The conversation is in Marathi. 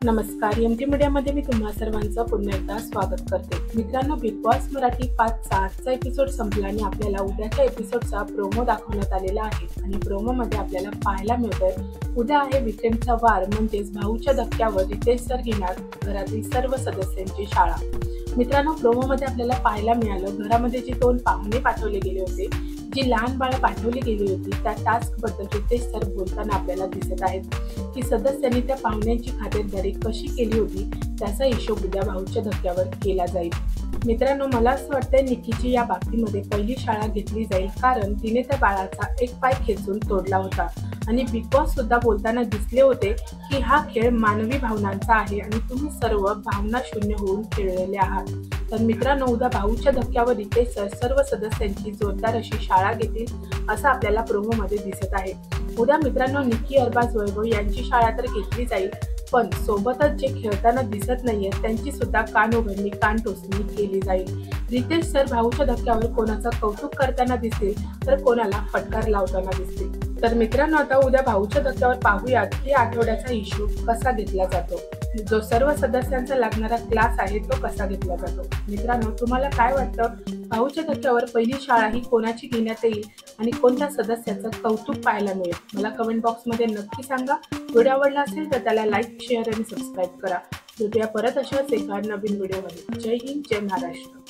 नमस्कार, एमटी मीडियामध्ये मी तुम्हा सर्वांचं पुन्हा एकदा स्वागत करते। मित्रांनो, बिग बॉस मराठी 5चा आजचा एपिसोड संपला आणि आपल्याला उद्याच्या एपिसोडचा प्रोमो दाखवण्यात आलेला आहे आणि प्रोमोमध्ये आपल्याला पाहायला मिळतंय उद्या आहे विकेंडचा वार, म्हणजेच भाऊच्या धक्क्यावर रितेश सर घेणार घरातील सर्व सदस्यांची शाळा। मित्रांनो, प्रोमोमध्ये आपल्याला पाहायला मिळालं घरामध्ये जे 2 पाहुणे पाठवले गेले होते, जी लहान बाळ पाठवली गेली होती, त्या टास्क बद्दल रितेश सर बोलताना आपल्याला दिसत आहेत की सदस्यांनी त्या पाहुण्यांची खातिरदारी कशी केली होती त्याचा हिशोब उद्या भाऊच्या धक्क्यावर केला जाईल। मित्रांनो, मला असं वाटतंय निकीची या बाबतीमध्ये पहिली शाळा घेतली जाईल, कारण तिने त्या बाळाचा एक पाय खेचून तोडला होता आणि बिग बॉस सुद्धा बोलताना दिसले होते की हा खेळ मानवी भावनांचा आहे आणि तुम्ही सर्व भावना शून्य होऊन खेळलेले आहात। तर मित्रांनो, उद्या भाऊच्या धक्क्यावर रितेश सर सर्व सदस्यांची जोरदार अशी शाळा घेतील असं आपल्याला प्रोमोमध्ये दिसत आहे। उद्या मित्रांनो, निकी, अरबाज, वैभव यांची शाळा तर घेतली जाईल, पण सोबतच जे खेळताना दिसत नाहीये त्यांची सुद्धा कान उघडणी, कान टोचणी केली जाईल। रितेश सर भाऊच्या धक्क्यावर कोणाचं कौतुक करताना दिसतील तर कोणाला फटकार लावताना दिसतील। तर मित्रांनो, आता उद्या भाऊच्या धक्क्यावर पाहूयात की आठवड्याचा हिशोब कसा घेतला जातो, जो सर्व सदस्यांचा लागणारा क्लास आहे तो कसा घेतला जातो। मित्रांनो, तुम्हाला काय वाटतं, भाऊच्या धक्क्यावर पहिली शाळा ही कोणाची घेण्यात येईल आणि कोणत्या सदस्याचं कौतुक पाहायला मिळेल? मला कमेंट बॉक्समध्ये नक्की सांगा। व्हिडिओ आवडला असेल तर त्याला लाईक, शेअर आणि सबस्क्राईब करा। भेटूया परत अशाच एका नवीन व्हिडिओमध्ये। जय हिंद, जय महाराष्ट्र।